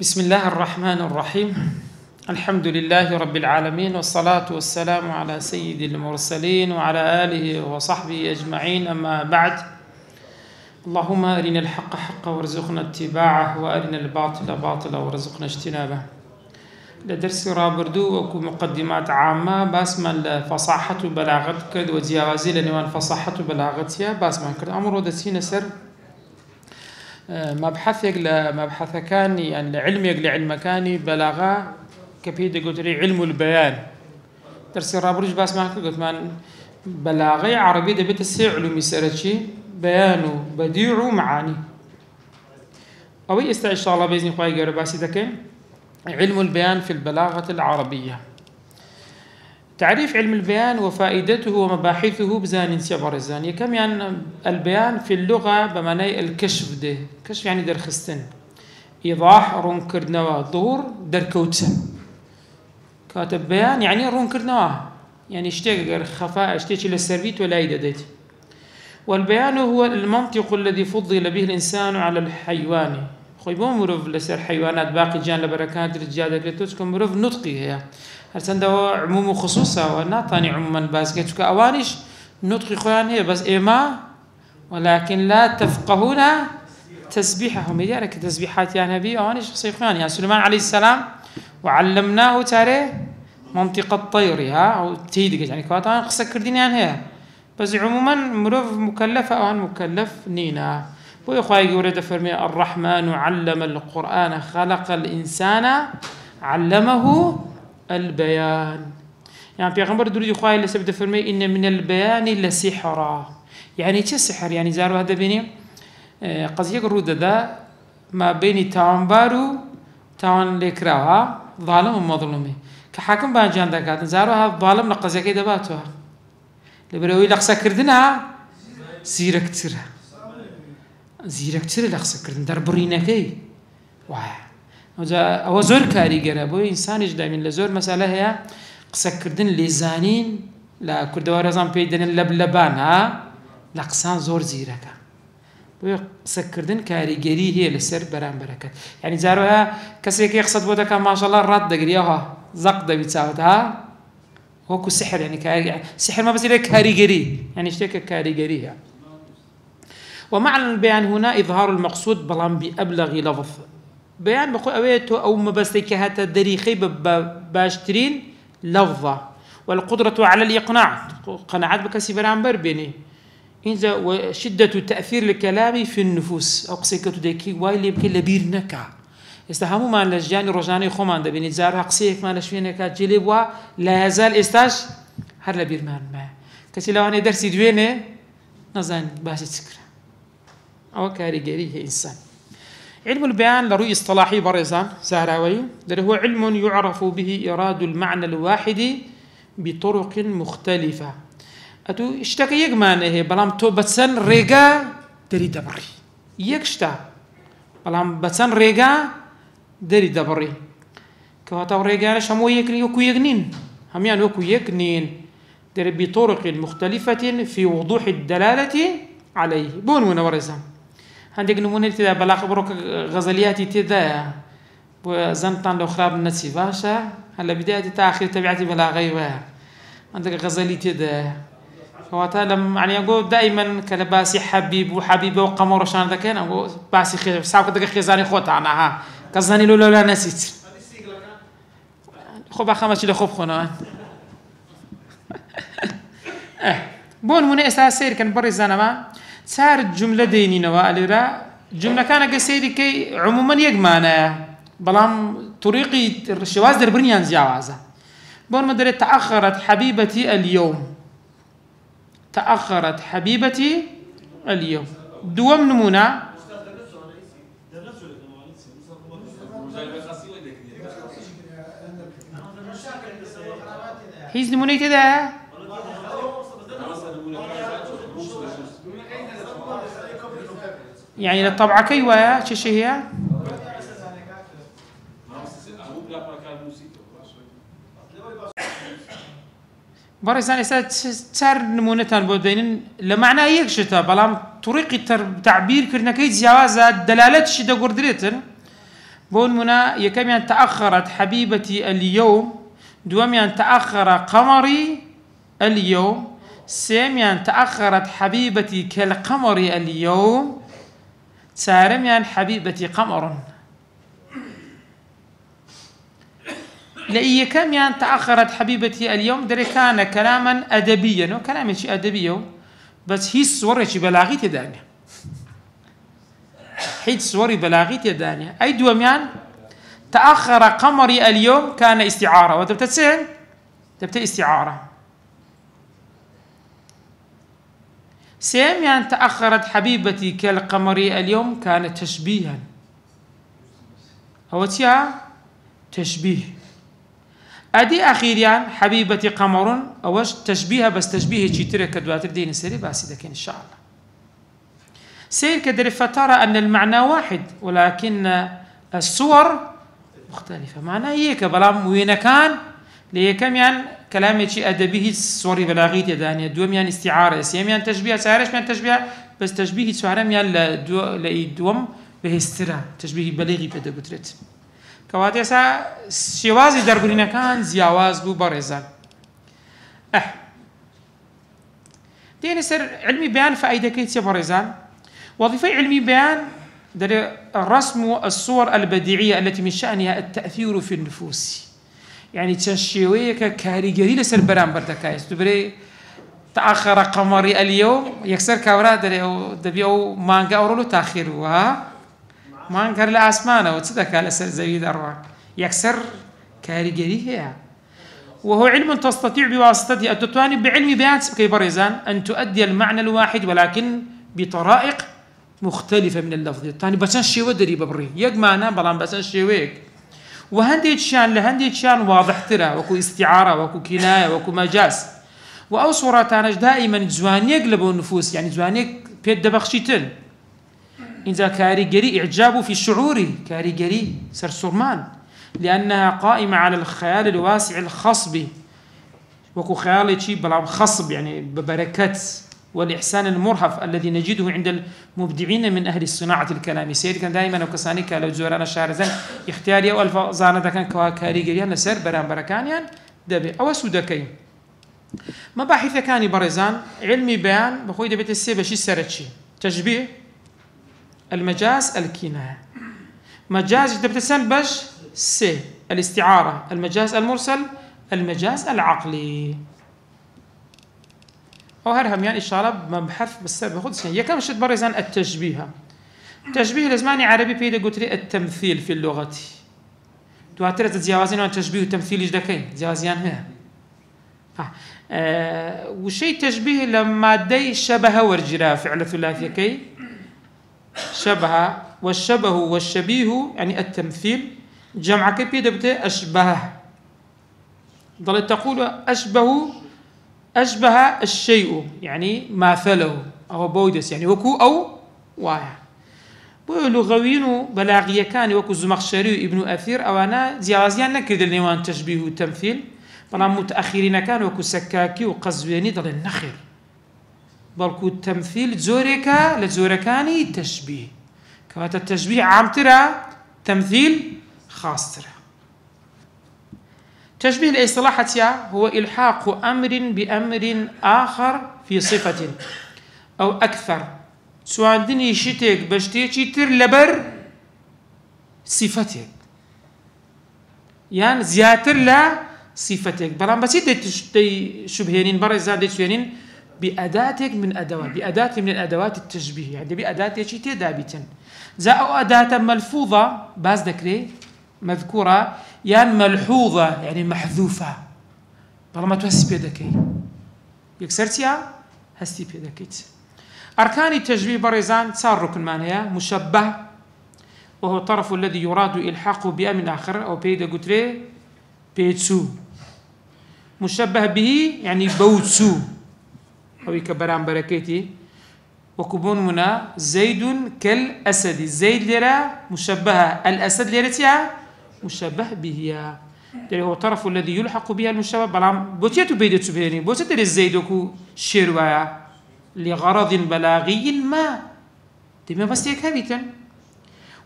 بسم الله الرحمن الرحيم. الحمد لله رب العالمين، والصلاة والسلام على سيد المرسلين وعلى آله وصحبه أجمعين، أما بعد. اللهم أرنا الحق حقا وارزقنا اتباعه، وأرنا الباطل باطلا وارزقنا اجتنابه. لدرس رابردو وكو مقدمات عامة باسما الفصاحة بلاغت كرد وجياوازي لنوان فصاحة بلاغتها باسما كرد أمر ودسين سر مبحث كان يعني علم كان بلاغة كبيدة قلت لي علم البيان. درس رابرج باسما قلت من بلاغة عربية دبيت السي علومي سرتشي بيانه بديع معاني أوي إن شاء الله بإذن الله قرباسي دكين علم البيان في البلاغة العربية. تعريف علم البيان وفائدته ومباحثه بزان سبر الزانية. كم يعني البيان في اللغة بمعنى الكشف ده، كشف يعني درخستن، إيضاح رونكر نوا، ظهور دركوتسن. كاتب بيان يعني رونكر نوا، يعني اشتغل خفاء اشتغل للسربيت ولا يددت. والبيان هو المنطق الذي فضل به الإنسان على الحيوان. خويبون مرف لسر حيوانات باقي جان لبركات رجال كتوسكم مرف نطقي هي. هرسنده عموم وخصوصا وناطاني عموما باسكتك أوانش نطقي خوان هي بس إما ولكن لا تفقهون تسبيحهم. يدارك تسبيحات يا نبي أوانش صيخوان يعني سليمان عليه السلام وعلمناه تاري منطق الطير أو تيدك يعني كواتان قصة كردين يعني هي بس عموما مرف مكلفة أو مكلف نينا. ويخواي يورد فرمي الرحمن علم القرآن خلق الإنسان علمه البيان. يعني بيغمبر دوري يخواي اللي سبب فرمي إن من البيان لسحرا. يعني إيش السحر؟ يعني زاروا هذا بيني قضية الرودة ذا ما بين تامبارو تان لكراها ظالم ومظلومي كحاكم بانجان ذاك زاروا هذا ظالم نقص كده باتوها لبروي لقصة كردنا زيرك ترى زيرك ترى لقصة كردن دربرينا كي أو زور كاريجرا بو إنسان جدا من لزور مسألة هي قصة كردن لزانين لا كردوار زان بيدن اللبلبان ها لقصان زور زيرك بو قصة كردن كاريجري هي لسر برام بركات. يعني زاروها كسيك يقصد بودا كان ما شاء الله رد دقريها زق ده بتساوتها هو كو سحر يعني سحر ما بس إليه كاريجري يعني اشتكى كاريجري. ومعنى البيان هنا إظهار المقصود بلان بأبلغ لفظ. بيان بقول أويته أو ما بس هذا دريخي باشترين لفظة والقدرة على الإقناع قناعات بكسي برامبر بيني إنزا وشدة تأثير الكلام في النفوس أو قصيكة ديكي وايلي بكي لبير نكا استهموا ما لجاني رجاني خمان ده بيني زارها قصيك ما لشوينك جلبوا لا يزال استاش هر لبير ما كسي لو أنا درسي دوينه نظن باسي تسكر أو كاريجري إنسان. علم البيان لرؤي اصطلاحي برزان زهراوي هو علم يعرف به إراد المعنى الواحد بطرق مختلفة. أتو اشتكى يجمعنه هي بلام تو بتسن رجع دري دبري يكشتا بلام بتسن رجع دري دبري كهاتو رجع شمو يكني وكو يجنين هم يعني وكو يجنين دري بطرق مختلفة في وضوح الدلالة عليه. بون ورزان عندك نمونة تدا بلاغ بروك غزلياتي تدا وزنطان لو خراب النسي باشا هلا بداية تاخير تبعتي بلاغي وها عندك غزلي تدا وتعلم يعني أقول دائما كلباسي حبيب وحبيبه وقمر شان ذا كان أقول باسي خير ساوك دقيق خزاني خوت أنا ها كزاني لولا نسيت خوب خمس شيء خوب خنا بون هنا أساسير كان بري زنما صار الجملة ديني نوالرا جملة كان قصيري كي عموما يجمعنا بلام طريقي الشواذ دربنيان زياوازة. بون مدري تأخرت حبيبتي اليوم تأخرت حبيبتي اليوم دوم نمونا هيز نموني كده يعني للطبعة كيوة شو هي؟ بريزان إسات تار نمونتان بودين لمعنى يكشتا بلام طريقة تعبير كرنا كيد زيوازة دلالات شدة قردريتن بون منا يكميان تأخرت حبيبتي اليوم، دوميان تأخر قمري اليوم، سيميان تأخرت حبيبتي كالقمر اليوم، سارميان حبيبتي قمر. لأي كميان تأخرت حبيبتي اليوم دري كان كلاما أدبيا، وكلام شيء أدبي بس هي صورة شي بلاغي تدانية، حيث صوري بلاغي تدانية. أي دوميان تأخر قمري اليوم كان استعارة، وتبتسين تبتأ استعارة. سيميان تأخرت حبيبتي كالقمر اليوم كان تشبيها، هو تشبيه. أدي أخيرا حبيبتي قمر أوش تشبيها، بس تشبيه تشيترك كدواتر دين السري باسي دكين إن شاء الله. سير كدر فترى أن المعنى واحد ولكن الصور مختلفة. معناه هيك بلام وين كان ليكم يعني كلامي شيء أدبي صوري بلاغيت يداني دوم يعني استعارة، سيم يعني تشبيه، سعرش يعني تشبيه، بس تشبيه سعرم يعني لدوم بهسترا تشبيه بلاغي بده قدرت. كواتي سا شوازي دربرينا كان زياواز بو برزان. دين سر علمي بيان فائدة كيت يا برزان. وظيفة علمي بيان الرسم الصور البديعية التي من شأنها التأثير في النفوس. يعني تشويك كاريجري لسر برام برتكايس تبري تأخر قمري اليوم يكسر كورا دبيو مانجا أورولو تأخيرها مانجا لأسمانه وتصدق على سر زويد أروع يكسر كاريجري هي. وهو علم تستطيع بواسطته أن تتواني بعلم بيان كي بريزان أن تؤدي المعنى الواحد ولكن بطرائق مختلفة من اللفظ. الثاني بسان شيوه دري ببري يجمعنا بلان بسان شيويك وهندي شان لهندي شان واضح ترى وكو استعارة وكو كناية وكو مجاز. وأو صورتانش دائما زوان يقلبوا النفوس، يعني زوانيك بيد بخشيتن إذا كاريجري إعجابه في الشعور كاريجري سرسرمان لأنها قائمة على الخيال الواسع الخصبي وكو خيال شيء بلا خصب يعني ببركات والإحسان المرهف الذي نجده عند المبدعين من أهل الصناعة الكلامية. سيد كان دائما وكسانيك لو زورانا شارزان اختياري أو الفازانة دا كان كاريجريان نسر بران بركانيان دبي أو سودكين. مباحث كاني برزان علمي بيان بخوي دبيت السيبة شي سرتشي تشبيه المجاز الكناية. مجاز دبتسان باش سي الاستعارة، المجاز المرسل، المجاز العقلي. وهرهم يعني إن شاء الله مبحث بس بخد سنة يكمل شد برزان التشبيه. التشبيه لزماني عربي بيدا قلت لي التمثيل في اللغة. تواتر تزيوازين عن تشبيه والتمثيل إيش دكين زيوازيان هنا. وشيء تشبيه لما دي شبه ورجرا فعل ثلاثي كي شبه والشبه والشبيه يعني التمثيل جمع كي بيدا بتي أشبه ضلت تقول أشبه الشيء يعني ماثله أو بودس يعني وكو أو وايا. لغويين بلاغية كان وكو الزمخشري ابن أثير أو أنا زيازيان نكرد النيوان تشبيه والتمثيل بلا متأخرين كان وكو سكاكي وقزويني ضل النخر بلكو التمثيل زوريكا لزوركاني تشبيه كوات التشبيه عام ترى تمثيل خاص ترى. تشبيه الاصطلاح هو إلحاق أمر بأمر آخر في صفة أو أكثر سواء دني شتيك بشتي تر لبر صفتك يعني زياتر لا صفتك بلان بس دي شبهين برا زاد شبهين بأداتك من أدوات التشبيه يعني بأداة شتي دابتا زا أو أداة ملفوظة باز ذكري مذكورة يعني ملحوظة يعني محذوفة بلا ما توسي بيدكي يكسرتيا هستي بيدكيت. أركان التشبيه بريزان صار ركن معناها مشبه وهو الطرف الذي يراد إلحاقه بأمر آخر أو بيدا قتري بيتسو. مشبه به يعني بوتسو أو يكبران بركيتي وكبون منا زيد كالأسد زيد لرا مشبهة الأسد لرتيا مشبه به يعني هو الطرف الذي يلحق به المشبه بلام بوتيتو بيدتو بيني بوتيتو الزيدوكو شيروايا لغرض بلاغي ما تبي بس هيك هبيتا.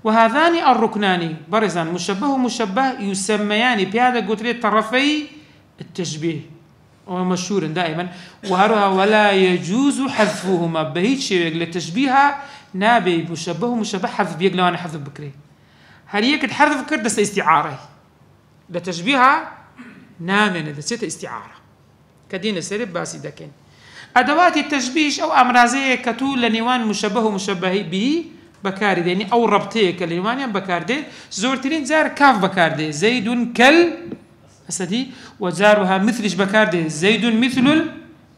وهذان الركنان برزان مشبه ومشبه يسميان بهذا قلت طرفي التشبيه ومشهور دائما وهروها ولا يجوز حذفهما بهيج شيء للتشبيه نابي مشبه ومشبه حذف بيق لو انا حذف بكري هل يكد حذف كردس استعاره لتشبيهها نامن اذا ست استعاره كدين السرب باسي دكين ادوات التشبيه او امرازيه كتول لنيوان مشبه ومشبه به بكاردي يعني او ربطيه كلمانيا بكاردي زورتين زار كاف بكاردي زيد كل اسدي وزارها مثلش بكاردي زيد مثل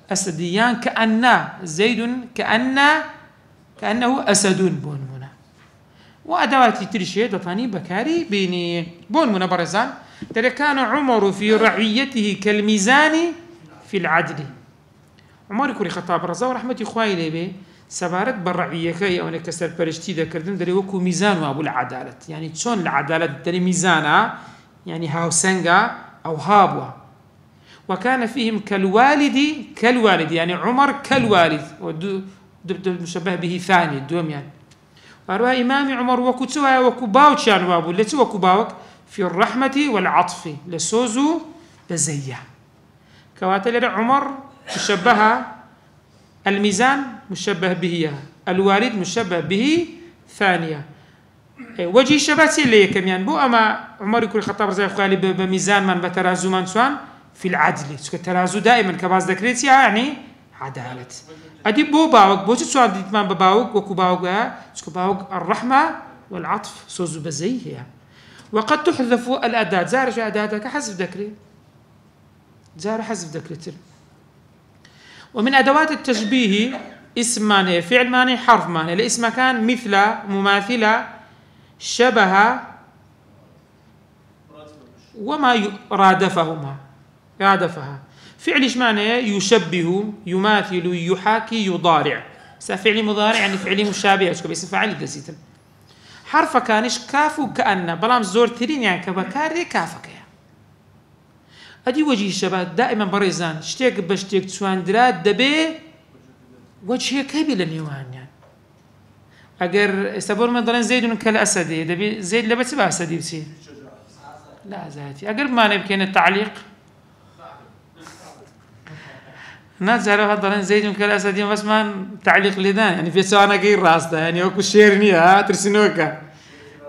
الاسديان كأن زيد كأنه اسد بون منا وادوات ترشيه دطاني بكاري بيني بون منا برزان ترى كان عمر في رعيته كالميزان في العدل عمر كوري خطاب رضا ورحمة إخوائي ليه سبارت بالرعية كي أو نكسر برشتي ذكرتن دري وكو ميزان وأبو العدالة يعني شون العدالة دري ميزانا يعني هاو سنجا أو هابوا وكان فيهم كالوالد يعني عمر كالوالد ودو مشبه به ثاني دوم يعني وأروى إمام عمر وكتوها وكباوك يعني وابو التي وكباوك في الرحمة والعطف لسوزو بزية كواتل عمر مشبه الميزان مشبه به الوالد مشبه به ثانية وجه الشبات اللي كمان بو أما عمر يكون خطاب زي خالي بميزان من بترازو من سوان في العدل الترازو دائما كباز ذكرتي يعني عدالة أدي بو باوك بو تسوان ديتمان بباوك وكو باوك الرحمة والعطف سوزو بزيه وقد تحذف الأداة زار شو أداتك حذف ذكري زار حذف ذكري ومن أدوات التشبيه اسم معنى فعل معنى حرف معنى الاسم كان مثل مماثلة شبه وما رادفها فعل ايش معنى يشبه يماثل يحاكي يضارع فعل مضارع يعني فعل مشابه اسم فاعل دسيتن حرف كانش كاف وكأن بلام زور ترين يعني كبكاري كافك أدي وجه الشباب دائما بريزان شتيك بشتيك تسوان درات دبي وجهه كبير النيوان يعني أجر استبور من ضلين زيد كالأسدي دبي زيد لبس بقى أسدي بسي لا زاتي أجر ما نبكين التعليق نزل هذا ضلين زيد كالأسدي بس ما تعليق لدان يعني في سوانا غير راسته يعني وكو شيرني ترسنوكا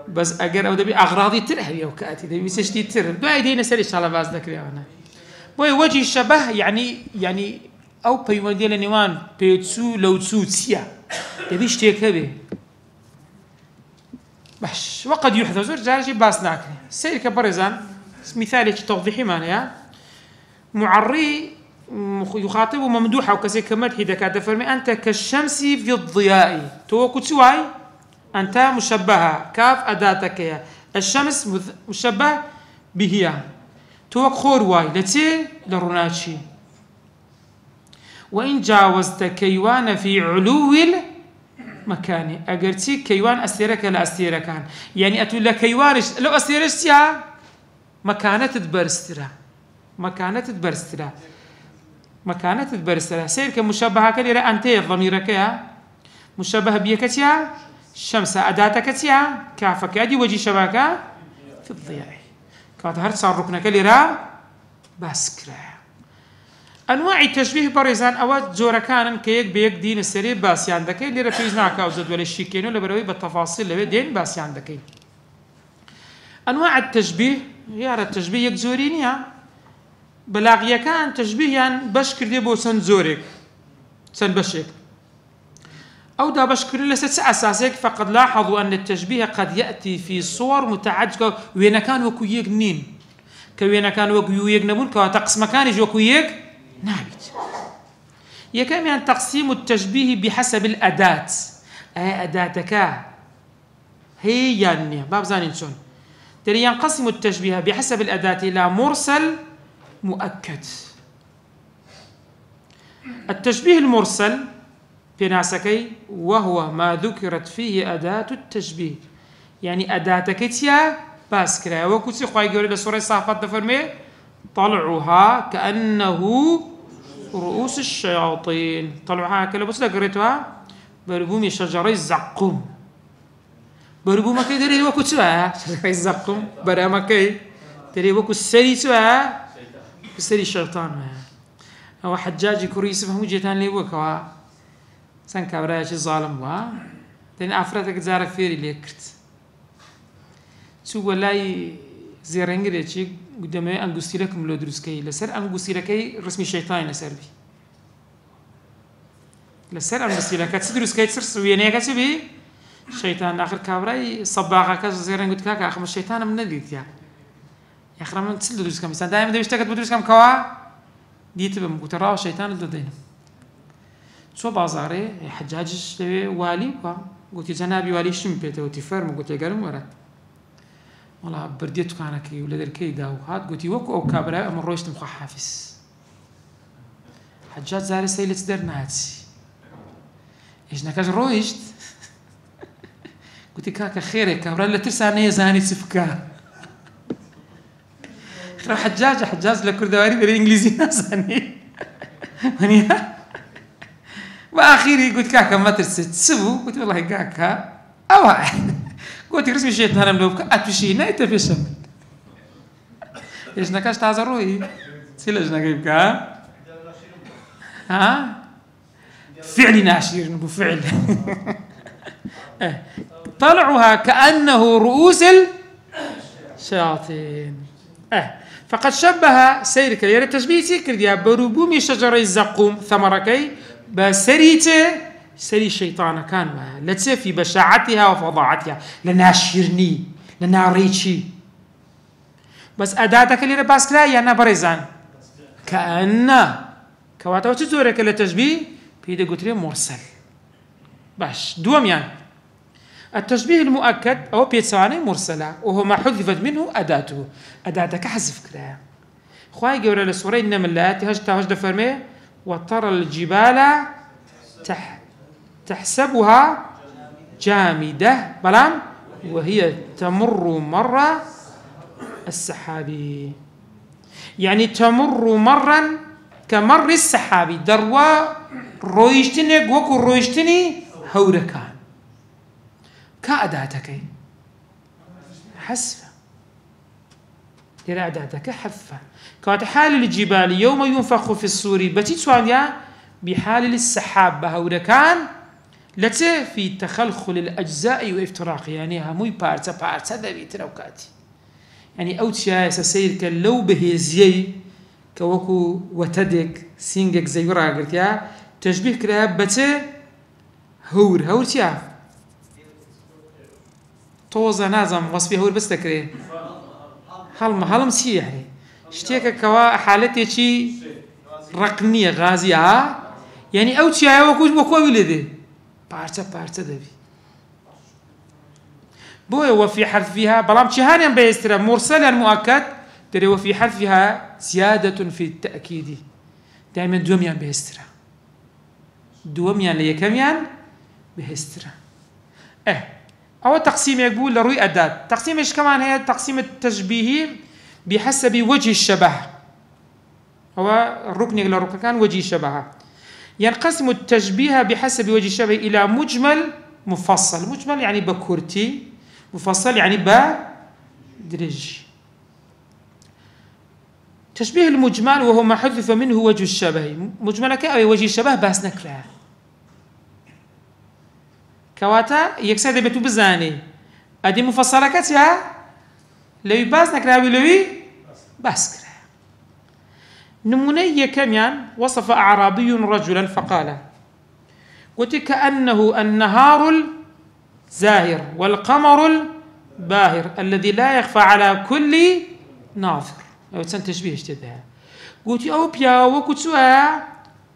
بس أجر أو دبي أغراضي ترهب وكاتي دبي سشتي ترهب بعدين سليش على باز ذكري أنا بوي وجه الشبه يعني أو بيودي لنيوان بيتسو لو تسو تسيا دبي اشتيكبه بش وقد يحدث رجال باس ناكري سير كبرزان مثال توضيحي معناها معري يخاطب ممدوحة وكسي كمدح إذا كانت فرمي أنت كالشمس في الضياء توكو تسواي أنت مشبهة كاف أداتك يا الشمس مشبه بهي توك خور واي لتي لروناتشي وإن جاوزت كيوان في علو المكان أجرتي كيوان أستيرك لا أستيركان يعني أتقول لك كيوانش لو أستيرشتيها مكانة تبرسترا سير كمشبهة كليرة أنت ضميرك يا مشبه بيكتيا الشمس أداتكتيا كافك أدي وجه شبكة في الضياء كانت هرت صار ركنك لرا باسكرا أنواع التشبيه بريزان أوات زورا كان كيك بيك دين السري باسي عندك اللي رفيزنا كاوزد ولا الشيكين ولا بروي بالتفاصيل اللي دين باسي عندك أنواع التشبيه غير التشبيه يك زورينيا بلاغيا كان تشبيه يعني بشكر ديبو سنزورك سنبشك أو دا بشكر لست أساسك فقد لاحظوا أن التشبيه قد يأتي في صور متعددة وين كان وكويك نين كوين كان وكويك نبون كواتقس مكانج وكويك نابت يكام يعني تقسيم التشبيه بحسب الأداة أي أداتك هي يعني باب زانين شون تري ينقسم التشبيه بحسب الأداة إلى مرسل مؤكد التشبيه المرسل بناسكي وهو ما ذكرت فيه أداة التشبيه يعني أداتك تيا باسكرا وكتي خواهي قولي لسورة صافات دفرمي طلعها كأنه رؤوس الشياطين طلعها كلا بس لقريتها بربومي شجرة الزقوم بەروبوومەکەی دەرێ وەکو چوە شەجەرەی زەقوم بەرامەکەی دەرێ وەکو سەری چوە سەری شەیطان وایە ئەوە حەجاجی کوڕی یوسف هەموو جێتان لێ بووکەوە چەند کابرایەکی زاڵم بووە دەرێن ئافرەتێک جارە فێری لێ کرد چوو بۆ لای زێڕەنگرێکی دەمەوێت ئەنگوستیلەکم لۆ دروستکەی لەسەر ئەنگوستیلەکەی ڕسمی شەیطانی لەسەربی لەسەر ئەنگوستیلەکە چ دروستکەی چ وێنەیەکە چ بی شەیطان آخر کابرای سەباغەکە زێڕەنگ وت کاکە ئەخمە شەیطانم نەدیتیا یاخرا من چ دروستکەم ئێستا دایم دەوێت شتێکت بۆ دروستکەم کەوا دیتبم گوتە ڕاوە شەیطانت دەدەینم چۆ بازاڕێ حەجاجش لەوێ والی بووە گوتی جەنابی والی شم پێێتەوەتی فەرمو گوتی گەرم وەرە وەڵا بردێ توکانەکەی و لە دەرکەی دا و هات گوتی وەکو ئەو کابرای ئەمە ڕۆیشتم خوا حافز حەجاج زارە سەی لە چ دەرناچی هێژنەکەش ڕۆیشت گوتی کاکە خێرێک کابرا لە ترسان نەیەزانی چ بکە خرا حەجاج لە کوردەواری دەرێ ئینگلیزی نازانی وەنیە بەئاخیری گوت کاکە مەترسێت چ بوو گوتی وەڵی کاکە ئەوە گوتی ڕسمی شەیطانم لێ بکە ئەتوشی نایتە پێشە من هێژنەکەش تازە ڕۆی چی لە ژنەکەی بکە فعلی ناشیرن بوو فعل طلعها كأنه رؤوس الشياطين فقد شبه سيرك يرى تشبيه كرديا بروبومي شجرة الزقوم ثمركي بسريته سري الشيطان كان لتسي في بشاعتها وفظاعتها لناشرني لناريتشي بس أداتك اللي باس لا يانا بريزان كأن كواتو تزورك لتشبيه بيدي قتري مرسل باش دوم يعني التشبيه المؤكد أو بيتساني مرسلة وهو ما حذفت منه أداته أداتك حذف كده خواهي قولة لسورة النملات هجد فرمي وترى الجبال تحسبها جامدة بلان وهي تمر مر السحابي يعني تمر مرا كمر السحابي دروا رويشتني وكو رويشتني هوركان كأداتك حسفة أداتك حفة كانت حال الجبال يوم ينفخ في الصور بتتوانيا بحال السحاب بهوركان لتي في تخلخل الأجزاء وافتراق يعني هموي بارتا ذبي تروكاتي يعني أوتشا سير كلو بهزيي كوكو وتدك سينجك زي راقلت يا تشبيه كلاب بتي هور تياف توزا نازم وصفي هور بس تكري هلم سي يعني شتيك كوا حالتي شي رقمية غازية يعني أو شيء وكو ولده بارتا دبي بوي وفي حذفها بلام شهانيا بيسترا مرسلا مؤكد تري وفي حذفها زيادة في التأكيد دائما دوميان بيسترا دوميان ليكميان بيسترا أو تقسيم يقول لروي أداة تقسيم إيش كمان هي تقسيم التشبيه بحسب وجه الشبه هو الركن إلى الركن كان وجه الشبه ينقسم التشبيه بحسب وجه الشبه إلى مجمل مفصل مجمل يعني بكورتي مفصل يعني بدرج تشبيه المجمل وهو ما حذف منه وجه الشبه مجمل كأي وجه الشبه باس نكره كواتا يكسد بتو بزاني أدي مفصلة كتها لوي باس نكره ولوي باس كره نموني كميان وصف أعرابي رجلا فقال قلت كأنه النهار الزاهر والقمر الباهر الذي لا يخفى على كل ناظر أو تشبيه اشتبه قلت أو بيا وكو تسوى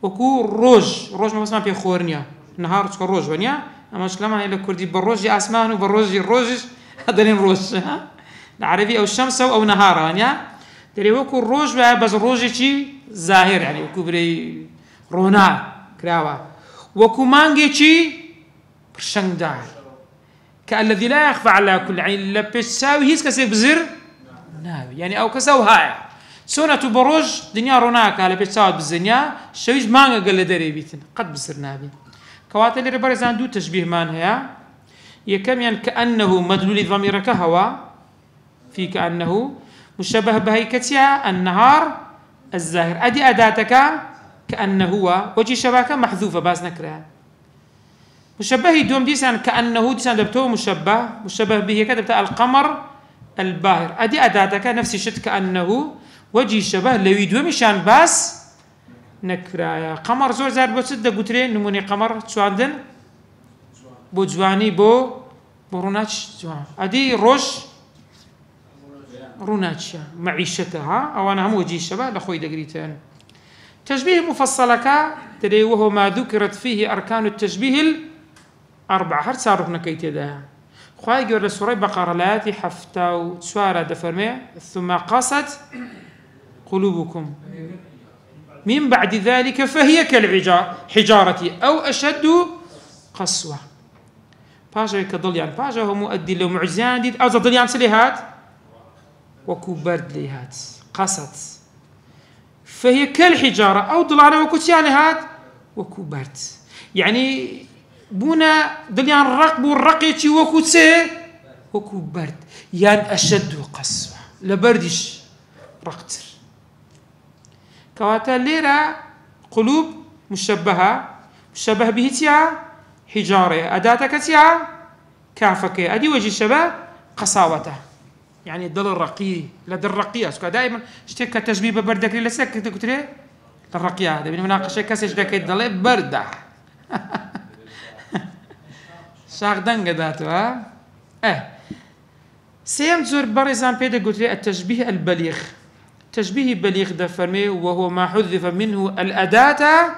وكو روج ما بسمع بيه خورنيا نهار تكون روج ونيا أما شلما إلى كردي بالروج أسمان وبالروج الروج هذين روج العربي أو الشمس أو نهار ونيا تري وكو الروج بس الروج شيء ظاهر يعني وكو بري رونا كراوا وكو مانجي شيء برشندار كالذي لا يخفى على كل عين لبساوي هيس كسيك بزر ناوي يعني أو كساو هاي سونة بروج دنيا روناك على بيتساوي بالزنيا شويش مانجا قال دري بيتن قد بزر نابي كواتل ربرزان دو تشبيه مان هيا يكم يعني كأنه مدلول ضمير كهوا في كأنه مشبه بهيكتها النهار الزاهر أدي أداتك كأنه هو وجه شبهك محذوفة باز نكرها مشبه دوم ديسان كأنه ديسان دبتو مشبه به كدبتا القمر الباهر أدي أداتك نفس الشيء كأنه وجه شبه لو يدوم مشان باس نكرايا قمر زور زار بو سد قترين نموني قمر شو عندن بو جواني بو روناتش جوان ادي روش روناتش معيشتها او انا هم وجه الشبه لاخوي دقريتين تشبيه مفصلك تري وهو ما ذكرت فيه اركان التشبيه الاربعه هر صارفنا كيتدا خوي جور سوره بقره لاتي حفتا سواره دفرمي ثم قست قلوبكم من بعد ذلك فهي كالحجارة أو أشد قسوة باجا كضليان باجا هو مؤدي له معجزان ديد أو ضليان سليهات وكبرد ليهات قست فهي كالحجارة أو ضلانة وكتيانهات وكبرد يعني بونا ضليان رقب الرقيتي وكتسي وكبرد يعني أشد قسوة لبردش رقتر كواتا ليرة قلوب مشبه به تيا حجارة أداتك تيا كافك أدي وجه الشبه قساوته يعني ضل الرقي لدى الرقية دائما اشتك تشبيه ببردك لسك تقولي الرقية هذا من مناقشة كاسش دك ضل بردة شاغدان قداتو سيم زور باريزان بيدا قلت لي التشبيه البليغ تشبيه بليغ ده فرمي وهو ما حذف منه الأداة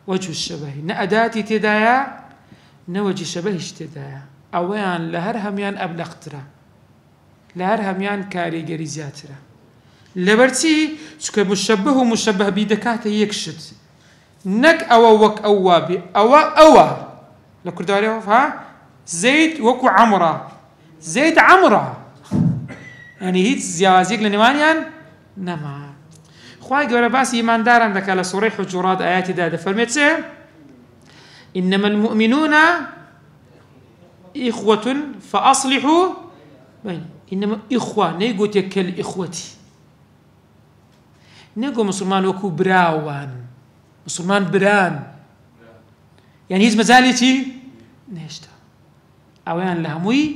وجه الشبه نأداتي تدايا نوجه الشبه اشتدايا أوان لهرهميان أبلغترا لهرهميان كاريجري زياترا لبرتي شكو مشبه بيدكاته يكشد نك أو وك أوابي أو لكرداري ها زيد وكو عمرة زيد عمرة يعني هيت زيازيق لنوانيان نما خواهي قولا باس إيمان داران لك على صوري حجرات آيات دادة فرميت إنما المؤمنون إخوة فأصلحوا بين إنما إخوة نيقو تكل إخوتي نيقو مسلمان وكو براوان مسلمان بران يعني هيز مزالتي نيشتا أوان لهموي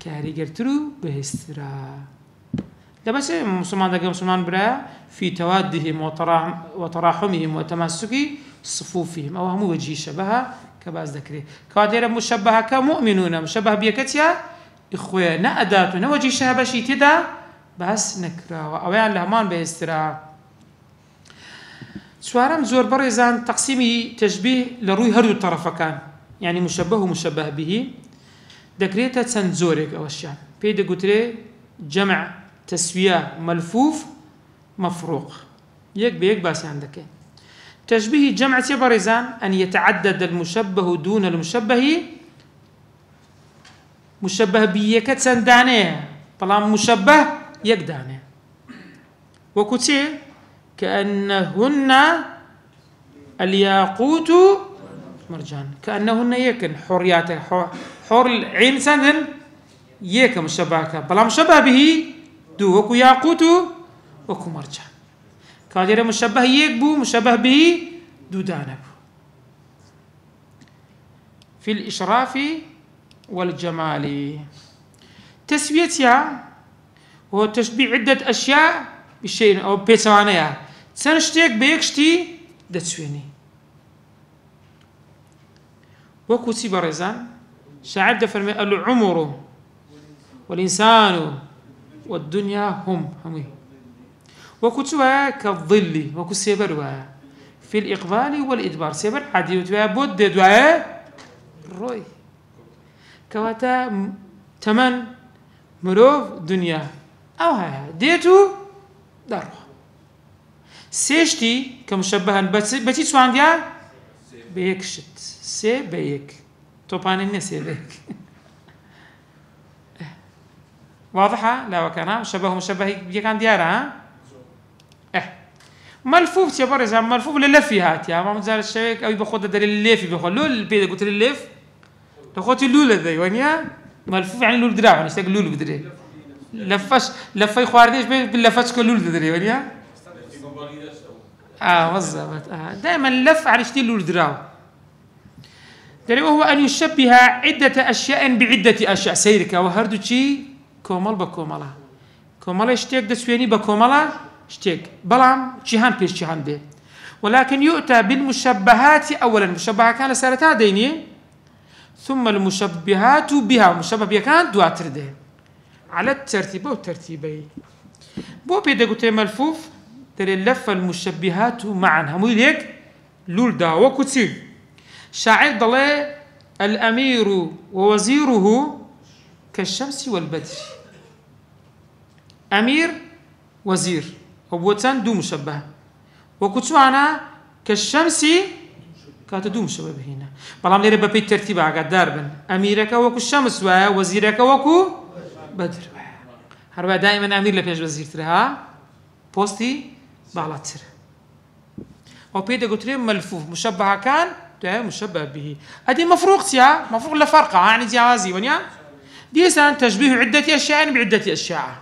كاري قرترو بهسترا لا بس مسلمان برا في توادهم وتراحمهم وتماسك صفوفهم أو هم وجه شبهها كباز ذكري كوادر مشبهة كمؤمنون مشبه بيكتيا إخوة نأدات نوجه شهبة شي تدا بس نكرا وأوان لهمان بهسترا سوارم زور بريزان تقسيمي تشبيه لروي هردو الطرف كان يعني مشبه ومشبه به ذكريتا تنزورك أو الشام بيد قتري جمع تسوية ملفوف مفروق يك بيك بس عندك تشبيه جمع بريزان أن يتعدد المشبه دون المشبه مشبه بيك سندانه طالما مشبه يك دانه وكتير كأنهن الياقوت مرجان كأنهن يكن حريات حور العين سندن يك مشبهك بلا مشبه به دو وكو ياقوت وكو مرجان كادر مشبه يكبو مشبه به دو دانب في الإشراف والجمال تسويتها هو تشبيه عدة أشياء بشيء أو بيتوانيا سنشتيك بيكشتي دتسويني وكو سيبرزان شاعر دفرمي العمر والإنسان والدنيا همي وكتوا كالظل وكو سيبروا في الإقبال والإدبار سيبر حدي وتوا بود دوا روي كواتا تمن مروف دنيا أو هاي ديتو دارو سيشتي كمشبها بتي سوان ديال بيك شت سي بيك طبعا الناس بيك واضحة لا وكان مشبه كان ديارها ملفوف تبرز ملفوف للفي هات يا ما مزال الشيك او بخد دليل الليفي بخلو البيد قلت الليف لخوتي لولة ذي ونيا ملفوف يعني لول دراع يعني اشتاق لول بدري لفي خوارديش باللفات كل لول بدري ونيا بالضبط دائما لف على اشتي لول دراع دري وهو أن يشبه عدة أشياء بعدة أشياء سيرك وهردو شي كومل بكوملا كوملا اشتاق دسويني بكوملا اشتاق بلام جهان بيش جهان به ولكن يؤتى بالمشبهات أولا المشبهة كان سارتها ديني ثم المشبهات بها المشبه بها كان دواتر ده على الترتيب والترتيبين بو بيدا قلت ملفوف ترى اللفة المشبهات معا هم هيك لول دا وكتير شاعر ضلي الأمير ووزيره كالشمس والبدر أمير وزير وبوتان دو مشبه وكتوانا كالشمس كاتدو مشبه هنا بلام ليرة ببي ترتيب عقد داربن أميرك وكو الشمس ووزيرك وكو بدر هربا دائما أمير لبيش وزير ترها بوستي بالاتر وبيدا قلت لهم ملفوف مشبه كان مشبه به هذه مفروق لفرقة يعني جوازي ونيا ديسان تشبيه عدة أشياء بعدة أشياء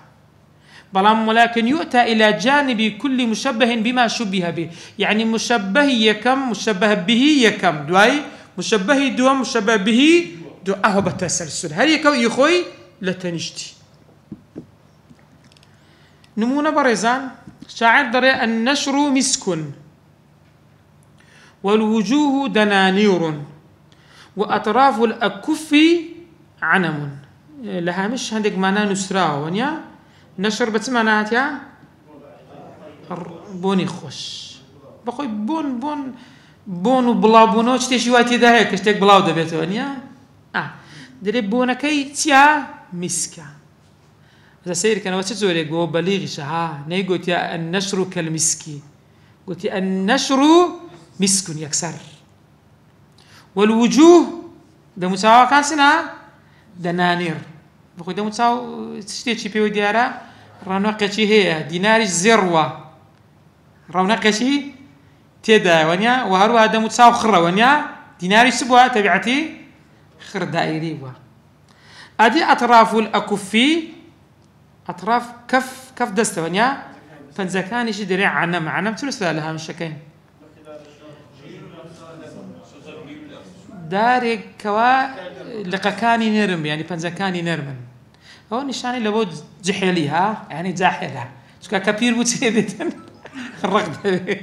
بلام ولكن يؤتى إلى جانب كل مشبه بما شبه به يعني مشبه يكم مشبه به يكم دواي مشبه دوم مشبه به دو أهو بالتسلسل هل يكو يخوي لتنشتي نمونا برزان شاعر دري النشر مسك والوجوه دنانير وأطراف الأكف عنم لها مش هندق معنا نسرا ونيا نشر بتسمعناها يا بوني خوش بقول بون وبلا بونوش تيجي وقت ده هيك اشتاق بلاو ده بيتونيا دري بونكي تيا مسكا إذا سير كان وقت زوري جو بليغ شها نيجو تيا النشر كالمسكي قلت النشر مسك يكسر والوجوه ده مساواة كان سنة دنانير بقول ده مساواة تشتي بيو ديارة رونقشي هي دينار زروة رونقشي تدا ونيا وهرو هذا مساواة خرة ونيا دينار سبوة تبعتي خر دائري أدي أطراف الأكفي أطراف كف دست ونيا فنزكاني شي دري عنم ثلث لها مش شكين داري كوا لقكاني نرم يعني فنزكاني نرمن هو نشاني لبود زحيليها يعني زاحلها شكا كبير بوتسيدتن الرقد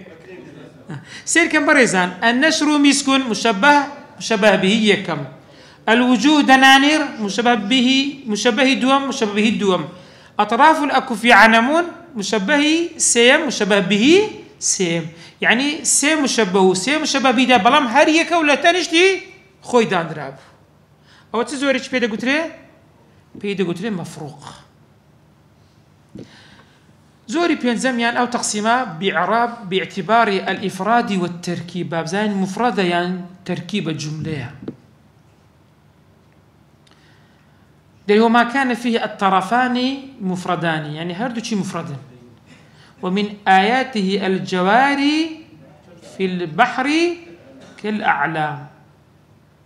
سير كم بريزان النشر مسكن مشبه به يكم الوجوه دنانير مشبه دوم أطراف الأكف عنمون مشبه سيم مشبه به سيم يعني سيم مشبه به ده بلام هر يك ولا تنشتي خوي دان دراب أو تزوريش بيدا قلتري مفروق زوري بينزم أو تقسيمة بإعراب باعتبار الإفراد والتركيب باب زين مفردة يعني تركيب الجملة ده هو ما كان فيه الطرفان مفردان يعني هردو شي مفردا ومن آياته الجواري في البحر كالأعلام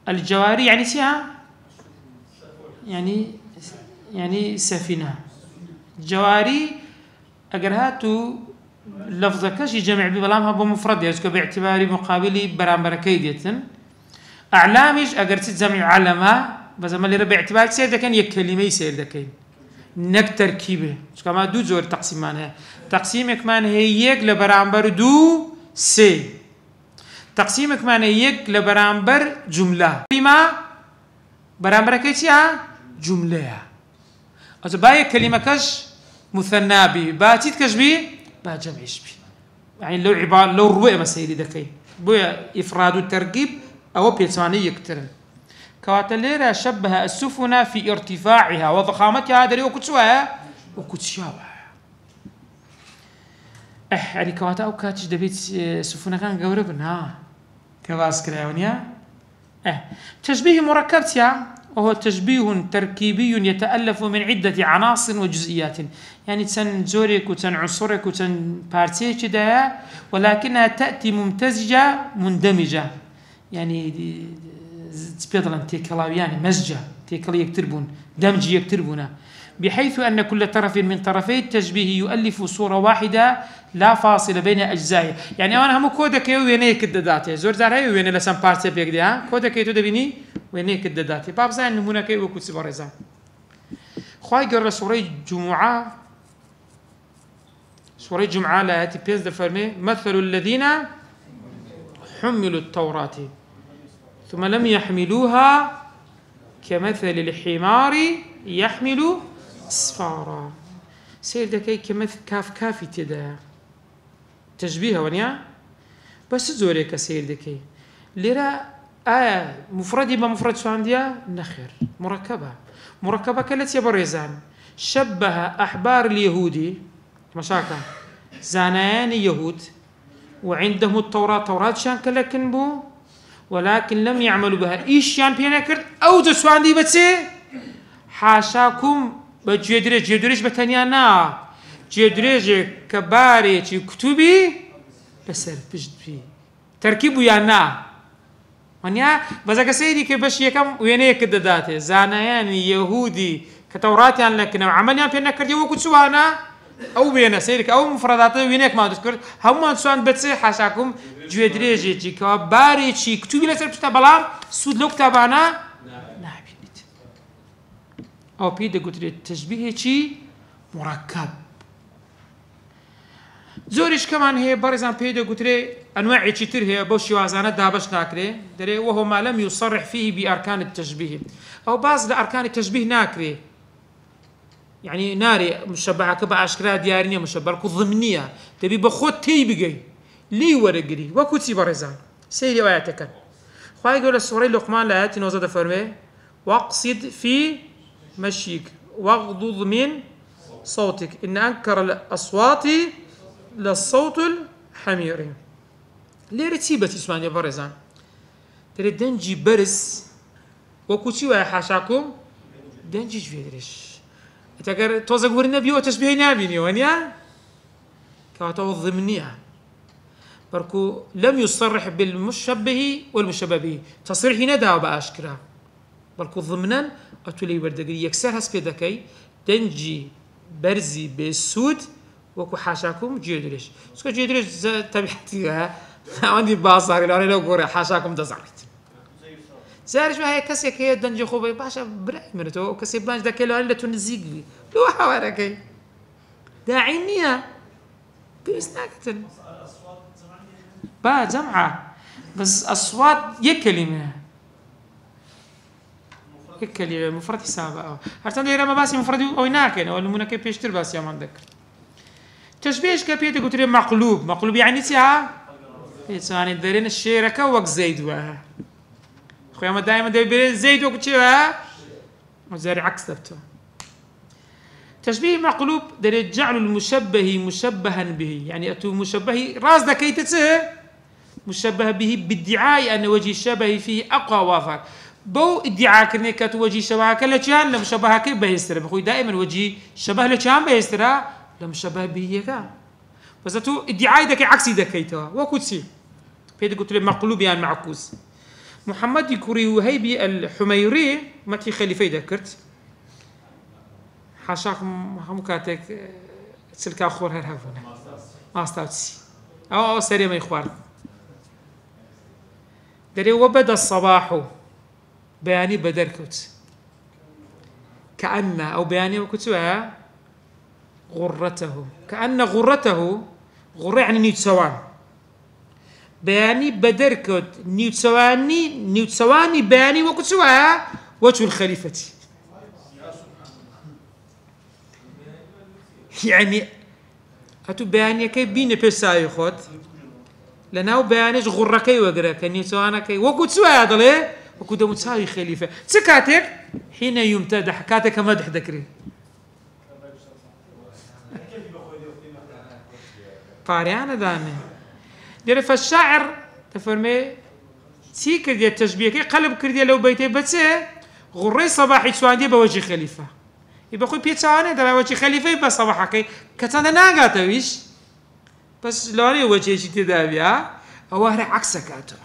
الجواري يعني سيها يعني سفينة جواري أجرهاتو لفظ كشي جمع ببلامها بمفرد يعني باعتبار مقابل برامبر كيديتن أعلامش أجرت جمع علما بس ما اللي باعتبار سير ده كان يكلمة يسير ده كين نك تركيبه كما دو زور تقسيمانها تقسيم كمان هيك لبرامبر دو سي تقسيم كمان هيك لبرامبر جملة بما برامبر كيتيا جملة أذا باي كلمة كش مثنى بي باتيت كش بي با جمعش بي يعني لو عبارة لو رؤية مسيري ده كين بويا إفراد التركيب أو بيتسواني يكترن كواتليرا شبه السفن في ارتفاعها وضخامتها دري وكتسوها وكتشاوها يعني كواتا أو كاتش دبيت سفن كان قوربنا كواس كراونيا تشبيه مركبتها وهو تشبيه تركيبي يتألف من عدة عناصر وجزئيات يعني تسن زوريك وتن عنصرك وتن بارتي كده ولكنها تأتي ممتزجة مندمجة يعني سبيدلان تيكلاوياني مزجة تيكل يكتربون دمج يكتربون، بحيث أن كل طرف من طرفي التشبيه يؤلف صورة واحدة لا فاصل بين أجزائه. يعني أنا هم كودك وينيك الداتي زور زار هي وين لسان بارتي بيك ده كودك يتدبيني وينيك الداتي باب زين نمونا كي وكوت سبارزان خواي قرر سورة جمعة سورة جمعة لا تبيز دفرمي مثل الذين حملوا التوراة ثم لم يحملوها كمثل الحمار يحمل أسفارا. سير دكي كمثل كافي تدا تشبيه ونيا بس زوريك سير دكي لرا مفردي بمفرد سوانديا نخر مركبة كالتي بريزان شبه أحبار اليهودي مشاكل زانيان يهود وعندهم توراة شان كلكن بو ولكن لم يعملوا بها إيش يعني بينا كرت أو تسواندي بتسي حاشاكم بجدريش بتنيانا جدريش كباري كتبي بسر بجد بي تركيبه يانا ونيا بزاك سيدي كبش يكم وينيك الدداتي زانيان يهودي كتوراتيان لكن عمليان بينا كرت يوكو تسوانا أو بينا سيدك أو مفردات وينيك ما تذكر هم سوان بتسي حاشاكم جدريش كباري كتبي لسر بتبلام سود لو كتابانا أو بيدا قلت التشبيه شيء مركب زوريش كمان هي برزان بيدا قلت أنواع كتير هي بوشي وازانة دابش ناكري دري وهو ما لم يصرح فيه بأركان التشبيه أو بعض أركان التشبيه ناكري يعني ناري مشبهة كبا أشكال ديارية مشبهة ضمنية تبي بخود تي بقي لي ورقري وكوتي برزان سيري وياتكن خواهي يقول السوري لقمان لآيات نوزد فرمي واقصد في مشيك واغضض من صوتك إن أنكر الأصوات للصوت الحمير ليه رتيبة اسمعني برزان ترى دنجي برس وكوتي ويحاشاكم دنجي جفيدرش تقر توزق ور النبي وتشبيه نابيني ونيا كاتو الضمنية بركو لم يصرح بالمشبه والمشبه به تصريح ندى بأشكره بركو ضمنا أتولي وردقري يكسر هسبيدكي دنجي برزي بالسود وكو حاشاكم جيدريش سكو جيدريش تبعتيها عندي باصار لو لو قوري حاشاكم دزعرت زارش ما هي كسي كي دنجي خوبي باشا براي مرتو كسي بانج داكي لو عندها تنزيقلي لو حواركي داعينيا بيسناكتن با جمعة بس أصوات يكلمة كلمة مفرد حسابه هرتان ليرا ما باسي مفرد أو ناكن أو المنا كي بيشتر باسي ما عندك تشبيهش كبيت قلت لي مقلوب يعني تيها يعني دارين الشيركة وق زيد وها خويا ما دائما دايرين زيد وق تيها وزاري عكس دبته تشبيه مقلوب داري جعل المشبه مشبها به يعني أتو مشبه راس دكيتته مشبه به بادعاء أن وجه الشبه فيه أقوى وافر بو ادعاء كرني كات وجه شبه كلا كان لم شبه كي بيستر بخوي دائما وجه شبه لكان بيستر لم شبه به كا بس تو ادعاء دك عكسي دكيتها وكتسي بيد قلت له مقلوب يعني معكوس محمد يكوري وهيبي الحميري متي خليفه ذكرت حاشاكم هم كاتك سلكا خور هرهفنا ما استاوتسي او سري ما يخوار دري وبدا الصباح بياني بدركوت كأن أو بياني وكتوها غرته كأن غرته غرة يعني نيوتسوان بياني بدركوت نيوتسواني بياني وكتوها وجه الخليفة يعني هاتو بياني كي بين بيساي خود لناو بيانيش غرة كي وقرا كنيوتسوانا كي وكتوها هذا وكده متساوي خليفة سكاتك حين يمتدح كاتك مدح ذكري قارئنا داني دير فالشاعر تفرمي سيكر ديال التشبيه كي قلب كردي لو بيتي بس غري صباحي سواندي بوجه خليفة يبقى خوي بيتساوي دابا وجه خليفة يبقى صباحك كتانا ناقاتويش بس لو أنا وجهي شي تدابيا هو عكسك أتو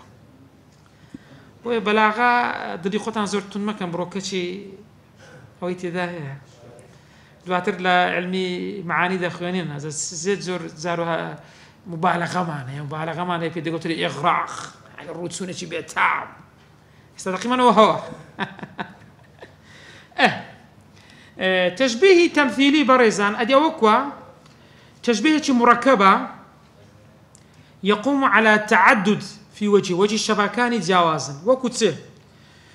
بلاغة ددي خوتان زورتون مكان بروكتشي أو يتذاهي دواتر لعلمي معاني داخلين هذا زيد زاروها مبالغة معنا مبالغة معنا في دقيقة الإغراق على الروتسونة شيء بيتعب استدقي من هو تشبيه تمثيلي بريزان أدي وكوا تشبيه مركبة يقوم على تعدد في وجه الشبكان جوازا وكتسه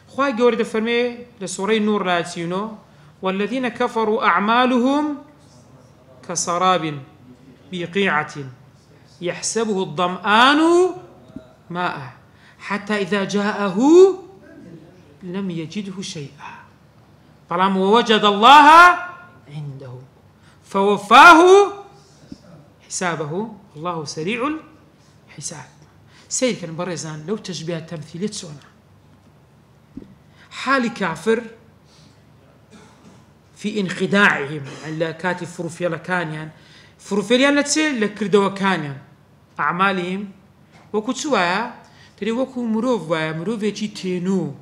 خواهي قوري دفرمي لسوري النور لاتينو والذين كفروا أعمالهم كسراب بقيعة يحسبه الظمآن ماء حتى إذا جاءه لم يجده شيئا فلما وجد الله عنده فوفاه حسابه الله سريع الحساب سيد كان برزان لو تشبيه تمثيلية سونا حال كافر في انخداعهم على كاتب فروفيلا كانيان فروفيليان لتسي لكردوا كانيان أعمالهم وكتسوا تري وكو مروف يجي تينو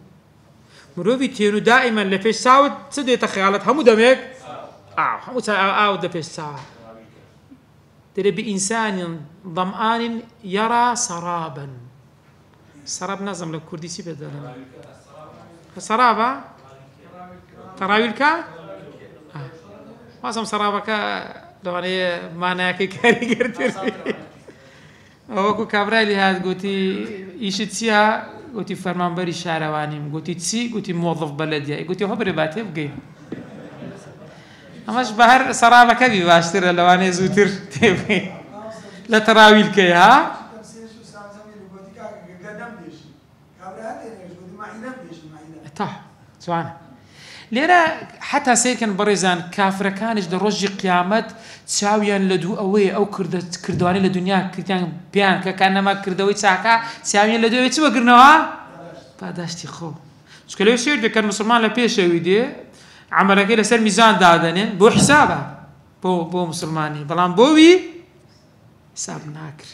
مروفي تينو دائما لفيش ساود تسدي تخيالات همو دميك همو ساود لفيش ساود تري بإنسان ظمآن يرى سرابا سراب نظم لكردي سيبدا سرابا تراويلكا واسم سرابك لو أنا ما ناكي كاري كرتير وكو كابرالي هاد قلتي يشتسيها قلتي فرمان بري شاروانيم قلتي تسي قلتي موظف بلدية قلتي هو بريباتي بقي أماش بحر سرابك بيباشتر لو أنا زوتر تبقي لا تراويل كي ها طح سوانا ليرا حتى سير كان بريزان كافر كانش درجة قيامت تساويا لدو أوي أو كردواني لدنيا كرتيان بيان كأنما كردوي تساكا تساويا لدو أوي تسوى قرنوا فاداشتي خو شكله يصير كان مسلمان لبيش ويدي عمله كده سر ميزان دادنين بو حسابه بو مسلماني بلان بوي حساب ناكر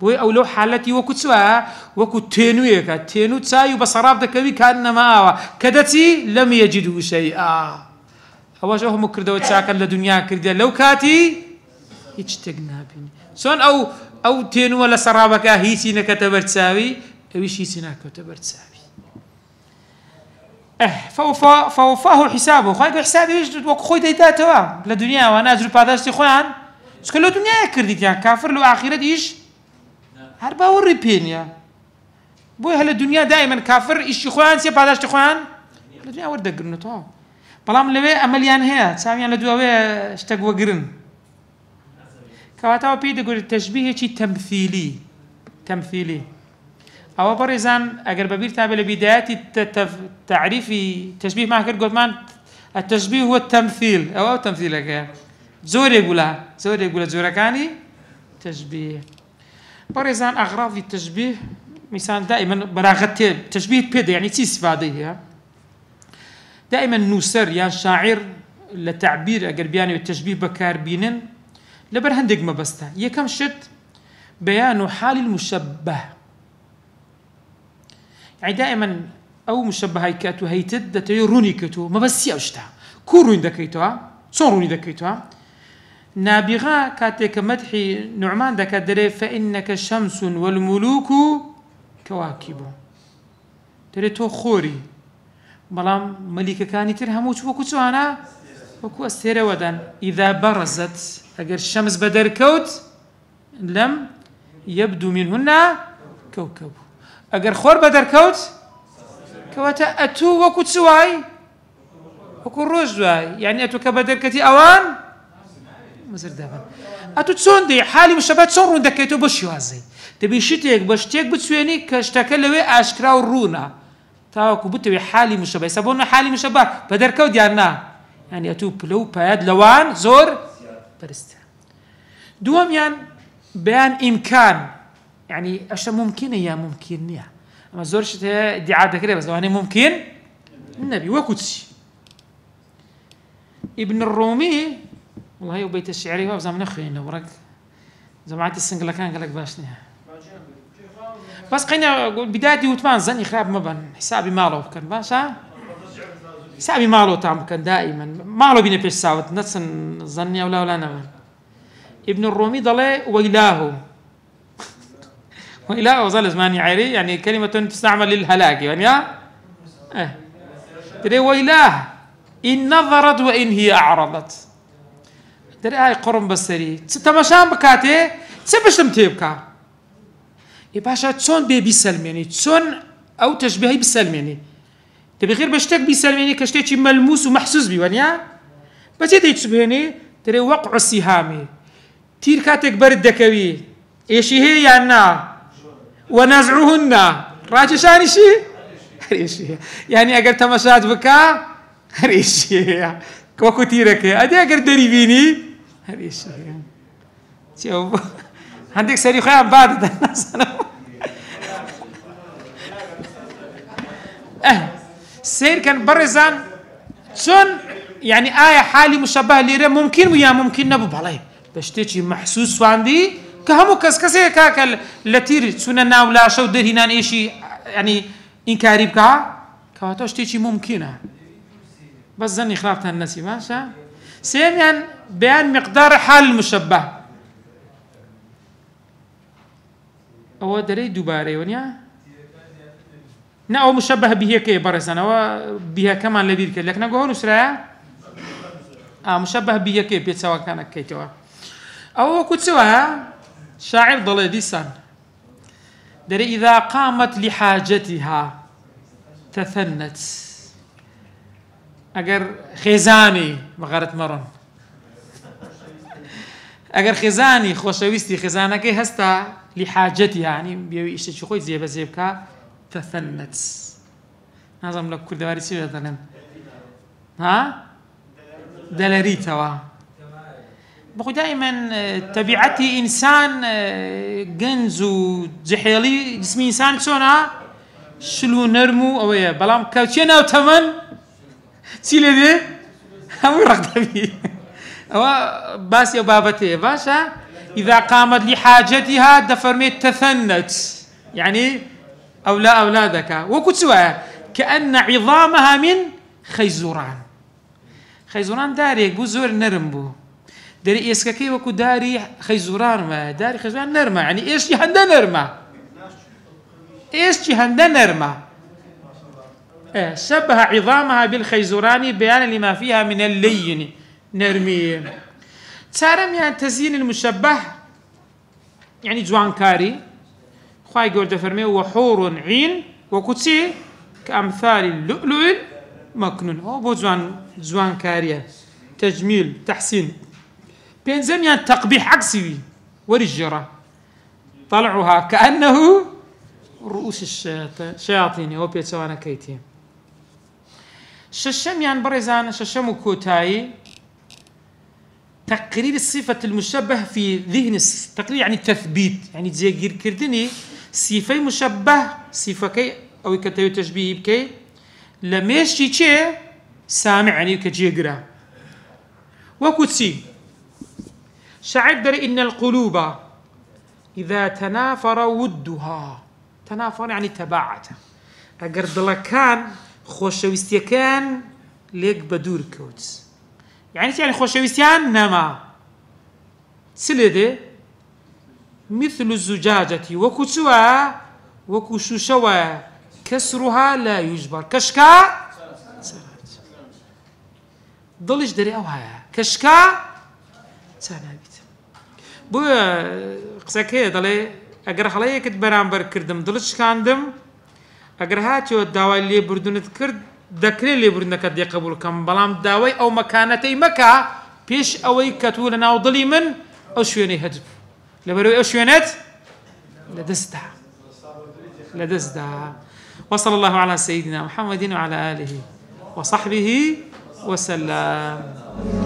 بوي أو لو حالتي وكو تينويكا تينو تسايو بصراب دكوي كأنما آوا كدتي لم يجدوا شيئا أواجه مكردو تساكا لدنيا كرديا لو كاتي يجتقنا بني سون أو تينو ولا سرابك هيسينا كتبر تساوي أويش هيسينا كتبر تساوي فوفاه حسابه خايف حسابي يجد وخوي ديتاتوا لدنيا ونازل باداشتي خوان شكل الدنيا كرديت يعني كافر لو آخرة إيش هربا وريبينيا بوي هلا الدنيا دائما كافر إيش خوان سي باداشتي خوان الدنيا ورد قرنتوا بلام لوي أمليان هي سامي على دواوي اشتقوا قرن كواتاو بيد يقول التشبيه شيء تمثيلي أو بريزان أجر ببير تابع لبدايات التعريف تشبيه ما كرت قلمان التشبيه هو التمثيل أو تمثيلك زور يقولها زوركاني تشبيه بريزان أغراض التشبيه مثال دائما براغة تشبيه بيد يعني تيسفاديها دائما نوسر يا شاعر لتعبير أجر بياني التشبيه بكار بينن لبرهندق ما بسته يكم شت بيان حال المشبه يعني دائما أو مشبه كاتو هيتد دتيروني كاتو ما بس يأشتها كوروني دكيتوها صوروني دكيتوها نابغة كاتك مدحي نعمان دكادري فإنك شمس والملوك كواكب تري تو خوري بلام ملكة كاني ترهموش وكو أنا وكو أستير ودان إذا برزت أجر الشمس بدر كوت لم يبدو منهن كوكب أجر خور بدر كوت كواتا أتو وكو تسواي وكو روجواي يعني أتو كبدر كتي أوان مزر دابا أتو تسون دي حالي مشابهات صورون دكيتو بشيو هزي تبي شتيك بشتيك بتسويني كاشتاكلوي أشكرا ورونا تاكو بتوي حالي مشابه سبونا حالي مشابه بدر كوت يعني أتو بلو بايد لوان زور برست دوام يعني بيان إمكان يعني أشياء ممكنة يا ممكنة أما زورش ده ادعاء كده بس يعني ممكن النبي وكتسي ابن الرومي والله هو بيت الشعري هو زمان أخوين لو رك زمعت السنجلة كان قالك باشني بس قينا بدايتي وتمان زني خراب مبن حسابي مالو كان باشا حسابي مالو تام كان دائما مالو بينا بيش ساوت نتسن ظني ولا نمن ابن الرومي ضل ويلاه وإله وظل زماني عيري يعني كلمة تستعمل للهلاك يعني تري ويلاه إن نظرت وإن هي أعرضت تري هاي قرن بسري تمشان بكاتي تسبشتم تيبكا يباشا تسون بي بيسلميني تسون أو تشبيهي بيسلميني تبي غير بشتك بيسلميني كشتيتي ملموس ومحسوس بيوانيا بس يدي تشبهني تري وقع السهامي تير كاتك برد دكوي إيش هي يعني ونزعهن راجشان شيء هريشي يعني أجر تمشات بكا هريشي كوكتيرك أدي أجر دريبيني هريشي شوف عندك سري خيام بعد الناس سير كان برزان شون يعني آية حالي مشابهة ليرة ممكن ويا ممكن نبو بالله بشتيجي محسوس فاندي كهمو كسكسي كاكل لتير سننا ولا شو ده هنا إيشي يعني إنكاري بكا كواتوش تيجي ممكنة بس زني خلافة الناس ماشى سيميان بيان مقدار حال المشبه أو دري دوباره ونيا نأو مشبه به كي برسنا وبها كمان لبير كي لكن أقول نسرع مشبه به كي بيتسوى كان كيتوا أو كتسوى شاعر ضل ديسان دري إذا قامت لحاجتها تثنت أجر خزاني مغارت مرن أجر خزاني خوشويستي خزانك هستا لحاجتها يعني بيوي إيش شو خوي زيبكا تثنت نظام لك كل دواري سيرة مثلا دلريتوا بقول دائما طبيعتي إنسان جنزو جحيلي جسمي إنسان شونا شلو نرمو أو يا بلام كوتشينا وتمن سيلة دي هم يرقدبي أو باس يا بابتي باشا إذا قامت لحاجتها دفرميت تثنت يعني أولادك وكتسوا كأن عظامها من خيزران داري بوزور نرمبو داري إسكاكي وكو داري خيزران ما داري خيزران نرمى يعني إيش جهندا نرمى شبه عظامها بالخيزران بيانا لما فيها من اللين نرمي تارم يعني تزيين المشبه يعني جوانكاري خواهي قول فرمي وحور عين وكتسي كأمثال اللؤلؤ مكنون هو بو جوانكارية تجميل تحسين بينزم يعني تقبيح عكسي ورجرة طلعها كأنه رؤوس الشياطين هو بيتسوانا كيتين ششم يعني برزان ششم وكوتاي تقرير صفة المشبه في ذهن تقرير يعني تثبيت يعني زي غير كردني صفة مشبه صفة كي أو كتير تشبيه بكي لمشي شيء سامع يعني كجيجرا وكتسي شعر دري إن القلوب إذا تنافر ودها تنافر يعني تباعد أجر دلكان خوشويستيكان ليك بدور كوت يعني خوشويستيان نما سلده مثل الزجاجة وكتسوا وكشوشوا كسرها لا يجبر كشكا ضلش دري أوها كشكا سانابيت بو قسكي ضلي أجر خليه كت برامبر كردم ضلش كاندم أجر هاتيو الدواء اللي بردونت كرد ذكري اللي بردنا كدي قبول كم بلام داوي أو مكانتي مكا بيش أوي كتولنا وضلي من أشويني هجب لبروي أشوينت لدسدا وصلى الله على سيدنا محمد وعلى آله وصحبه وسلم.